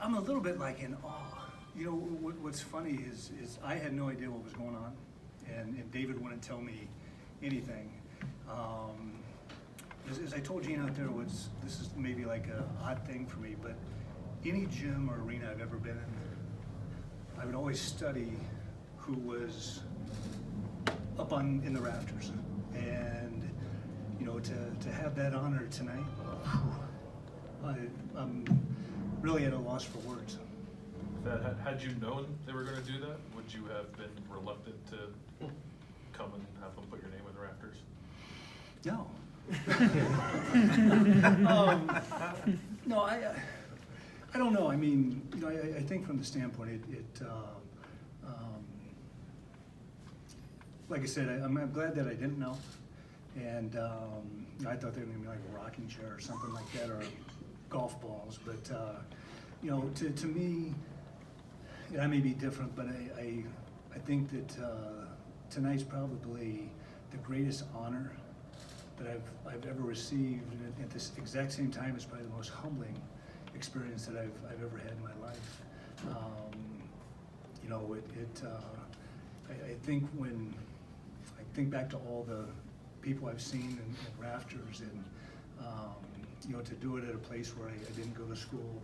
I'm a little bit like in awe. You know, what's funny is I had no idea what was going on, and David wouldn't tell me anything. As I told Gene out there, this is maybe like a odd thing for me, but any gym or arena I've ever been in, I would always study who was up in the rafters, and you know, to have that honor tonight, I'm really at a loss for words. Had you known they were going to do that, would you have been reluctant to come and have them put your name in the rafters? No. No, I don't know. I mean, you know, I think from the standpoint, like I said, I'm glad that I didn't know, and I thought they were going to be like a rocking chair or something like that, or golf balls. But you know, to me, I may be different, but I think that tonight's probably the greatest honor that I've ever received, and at this exact same time, it's probably the most humbling experience that I've ever had in my life. You know, I think when I think back to all the people I've seen in rafters, and you know, to do it at a place where I didn't go to school,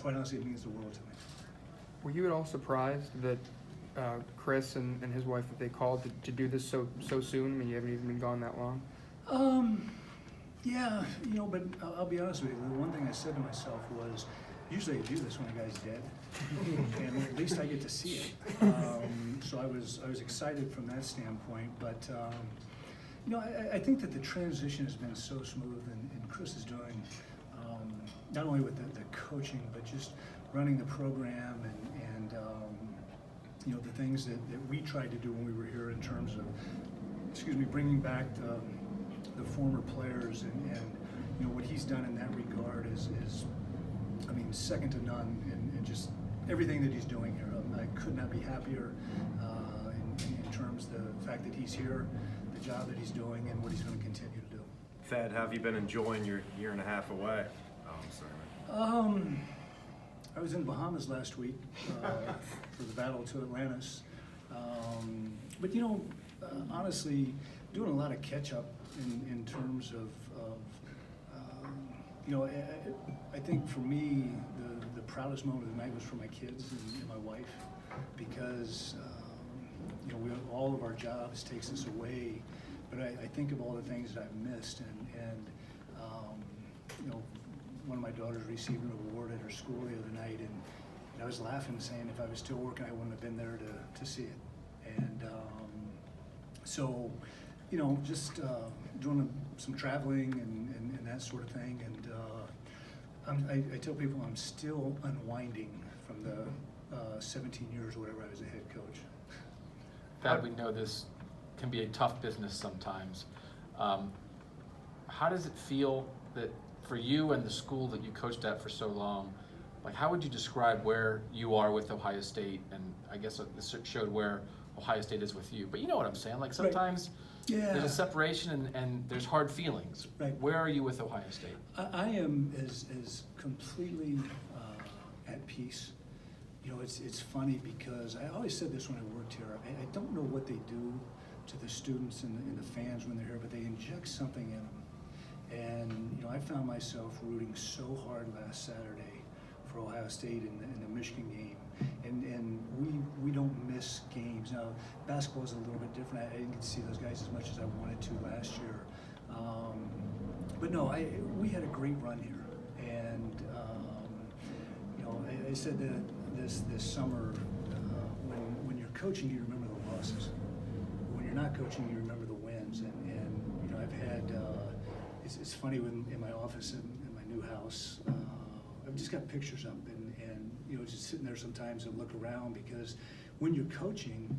quite honestly, it means the world to me. Were you at all surprised that Chris and his wife, that they called to do this so soon? I mean, you haven't even been gone that long. Yeah, you know, but I'll be honest with you. The one thing I said to myself was, usually I do this when a guy's dead, and at least I get to see it. So I was excited from that standpoint. But you know, I think that the transition has been so smooth, and Chris is doing not only with the coaching, but just running the program and you know, the things that we tried to do when we were here in terms of, bringing back the former players, and you know, what he's done in that regard is I mean, second to none, and just everything that he's doing here. I could not be happier in terms of the fact that he's here, the job that he's doing, and what he's going to continue to do. Thad, how have you been enjoying your year and a half away? I was in the Bahamas last week for the battle to Atlantis. But you know, honestly, doing a lot of catch up in terms of you know, I think for me, the proudest moment of the night was for my kids and my wife, because you know, all of our jobs takes us away, but I think of all the things that I've missed, and you know, one of my daughters received an award at her school the other night, and I was laughing, saying if I was still working, I wouldn't have been there to see it. And so, you know, just doing some traveling and that sort of thing. And I tell people I'm still unwinding from the 17 years or whatever I was a head coach. Thad, we know this can be a tough business sometimes. How does it feel that for you and the school that you coached at for so long, like, how would you describe where you are with Ohio State? And I guess this showed where Ohio State is with you. But you know what I'm saying? Like, sometimes there's a separation and there's hard feelings. Right. Where are you with Ohio State? I am as completely at peace. You know, it's funny because I always said this when I worked here. I don't know what they do to the students and the fans when they're here, but they inject something in them. And you know, I found myself rooting so hard last Saturday for Ohio State in the Michigan game, and we don't miss games. Now, basketball is a little bit different. I didn't get to see those guys as much as I wanted to last year, but no, we had a great run here, and you know, I said that this summer, when you're coaching, you remember the losses. When you're not coaching, you remember the wins, and you know, I've had. It's funny, in my office in my new house, I've just got pictures up, and you know, just sitting there sometimes and look around, because when you're coaching,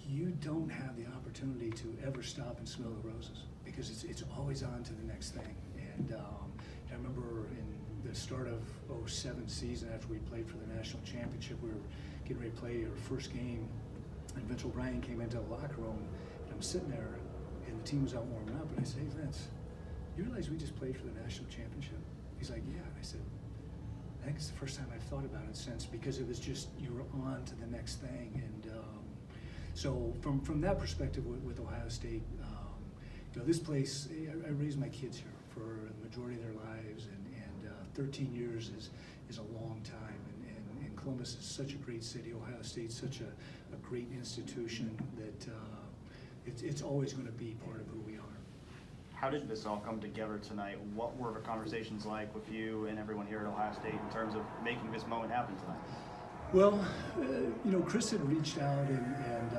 you don't have the opportunity to ever stop and smell the roses, because it's always on to the next thing. And I remember in the start of '07 season, after we played for the national championship, we were getting ready to play our first game, and Vince O'Brien came into the locker room, and I'm sitting there, and the team was out warming up, and I said, "Hey, Vince, you realize we just played for the national championship?" He's like, "Yeah." And I said, I think it's the first time I've thought about it since, because it was just, you were on to the next thing. And so from that perspective with Ohio State, you know, this place, I raised my kids here for the majority of their lives, and 13 years is a long time. And Columbus is such a great city. Ohio State's such a great institution that it's always going to be part of who we are. How did this all come together tonight? What were the conversations like with you and everyone here at Ohio State in terms of making this moment happen tonight? Well, you know, Chris had reached out and you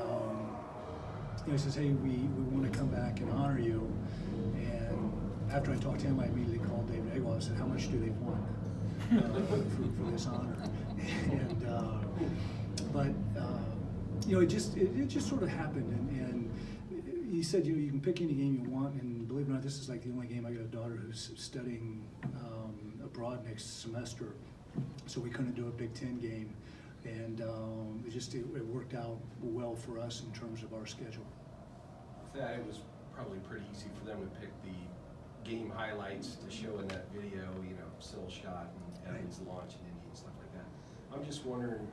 know, he says, hey, we want to come back and honor you. And after I talked to him, I immediately called David Egwall and said, how much do they want for this honor? And but you know, it just sort of happened, and he said, you can pick any game you want, and believe it or not, this is like the only game. I got a daughter who's studying abroad next semester, so we couldn't do a Big Ten game, and it worked out well for us in terms of our schedule. That it was probably pretty easy for them to pick the game highlights to show in that video, you know, Sill shot and Evans launch and Indy and stuff like that. I'm just wondering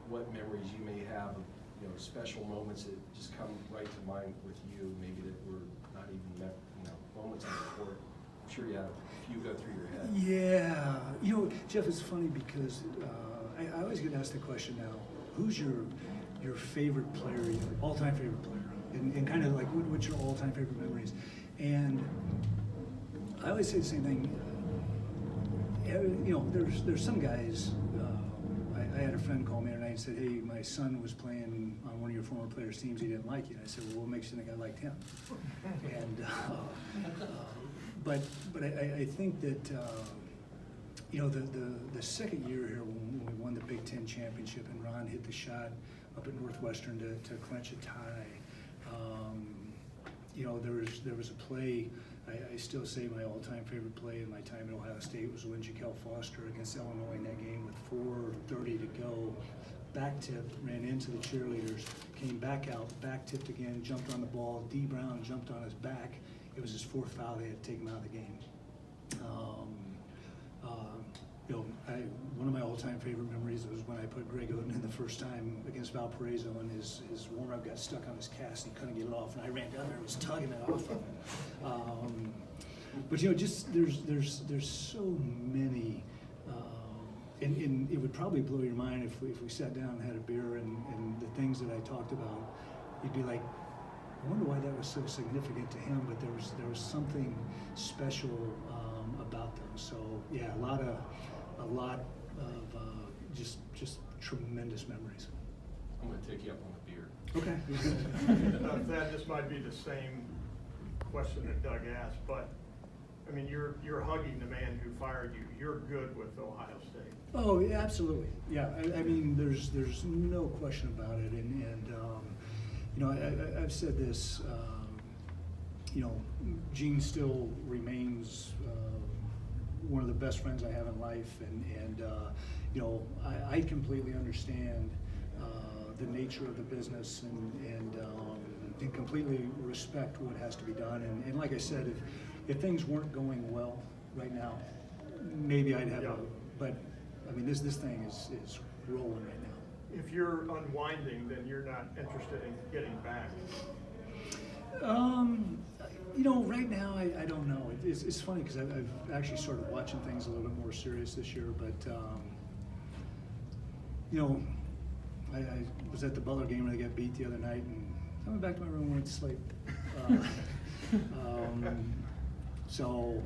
what memories you may have of, you know, special moments that just come right to mind with you, maybe that were not even, you know, moments on the court. I'm sure you had a few go through your head. Yeah, you know, Jeff, it's funny because I always get asked the question now, who's your favorite player, your all-time favorite player? And kind of like, what's your all-time favorite memories? And I always say the same thing. You know, there's some guys. I had a friend call me tonight and said, "Hey, my son was playing on one of your former players' teams. He didn't like you." And I said, "Well, what makes you think I liked him?" And but I think that you know, the second year here when we won the Big Ten championship and Ron hit the shot up at Northwestern to clinch a tie. You know, there was a play. I still say my all-time favorite play in my time at Ohio State was when Jaquel Foster against Illinois in that game with 4:30 to go, back tipped, ran into the cheerleaders, came back out, back tipped again, jumped on the ball. D. Brown jumped on his back. It was his fourth foul. They had to take him out of the game. You know, one of my all-time favorite memories was when I put Greg Oden in the first time against Valparaiso, and his warm-up got stuck on his cast and he couldn't get it off, and I ran down there and was tugging it off of him. But you know, just there's so many, and it would probably blow your mind if we sat down and had a beer and the things that I talked about, you'd be like, I wonder why that was so significant to him, but there was something special about them. So yeah, a lot of just tremendous memories. I'm going to take you up on the beer. Okay. Thad, this might be the same question that Doug asked, but I mean, you're hugging the man who fired you. You're good with Ohio State. Oh, yeah, absolutely. Yeah, I mean, there's no question about it, and you know, I've said this. You know, Gene still remains one of the best friends I have in life, and you know, I completely understand the nature of the business and completely respect what has to be done. And like I said, if things weren't going well right now, maybe I'd have but I mean, this thing is rolling right now. If you're unwinding, then you're not interested in getting back. You know, right now, I don't know. It's funny because I've actually started watching things a little bit more serious this year, but you know, I was at the Butler game where they got beat the other night, and I went back to my room and went to sleep. So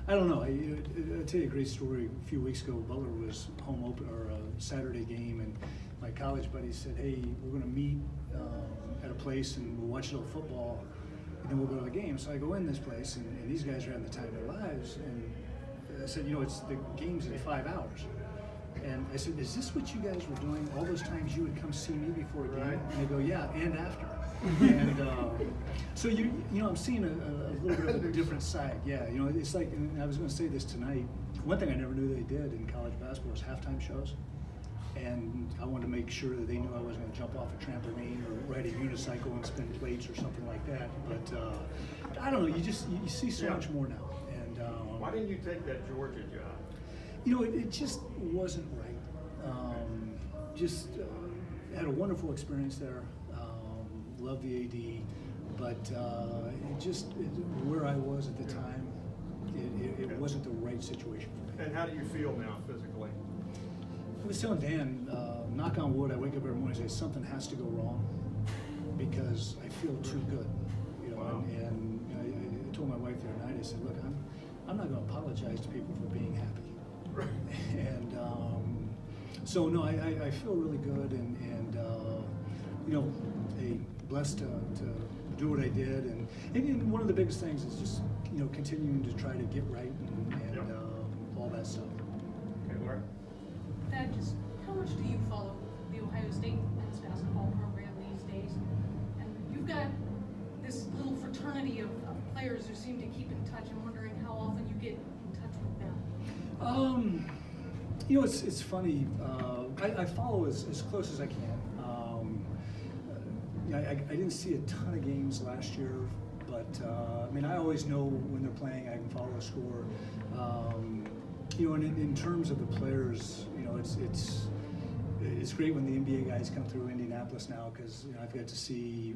I don't know. I'll tell you a great story. A few weeks ago, Butler was home open or a Saturday game, and my college buddies said, "Hey, we're going to meet at a place and we'll watch a little football, and then we'll go to the game." So I go in this place, and these guys are having the time of their lives, and I said, "You know, it's the game's in 5 hours." And I said, "Is this what you guys were doing all those times you would come see me before a game?" Right. And they go, "Yeah, and after." And so you know, I'm seeing a little bit of a different side. Yeah, you know, it's like, and I was going to say this tonight. One thing I never knew they did in college basketball was halftime shows. And I wanted to make sure that they knew I wasn't going to jump off a trampoline or ride a unicycle and spin plates or something like that. But I don't know. You see so much more now. And Why didn't you take that Georgia job? You know, it just wasn't right. Had a wonderful experience there. Loved the AD, but where I was at the time, it wasn't the right situation for me. And how do you feel now physically? I was telling Dan, knock on wood, I wake up every morning and say something has to go wrong because I feel too good. You know, Wow. and I told my wife the other night, I said, look, I'm not going to apologize to people for being happy. Right. And so no, I feel really good, and you know, blessed to do what I did, and one of the biggest things is just continuing to try to get right and Yep. all that stuff. Okay, Laura? Thad, just how much do you follow the Ohio State men's basketball program these days? And you've got this little fraternity of players who seem to keep in touch. I'm wondering how often you get in touch with them. You know, it's funny. I follow as close as I can. I didn't see a ton of games last year, but I mean, I always know when they're playing. I can follow a score. You know, and in terms of the players, you know, it's great when the NBA guys come through Indianapolis now because I've got to see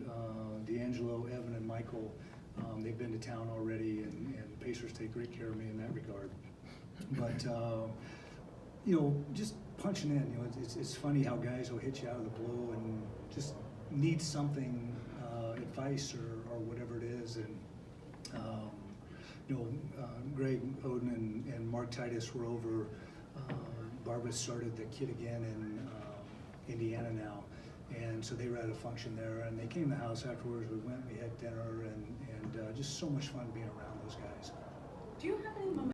D'Angelo, Evan, and Michael. They've been to town already, and the Pacers take great care of me in that regard. But you know, just punching in. You know, it's funny how guys will hit you out of the blue and just need something, advice or whatever it is, and you know, Greg Oden and Mark Titus were over. Barbara started the Kid Again in Indiana now, and so they were at a function there, and they came to the house afterwards. We went, we had dinner, and just so much fun being around those guys. Do you have any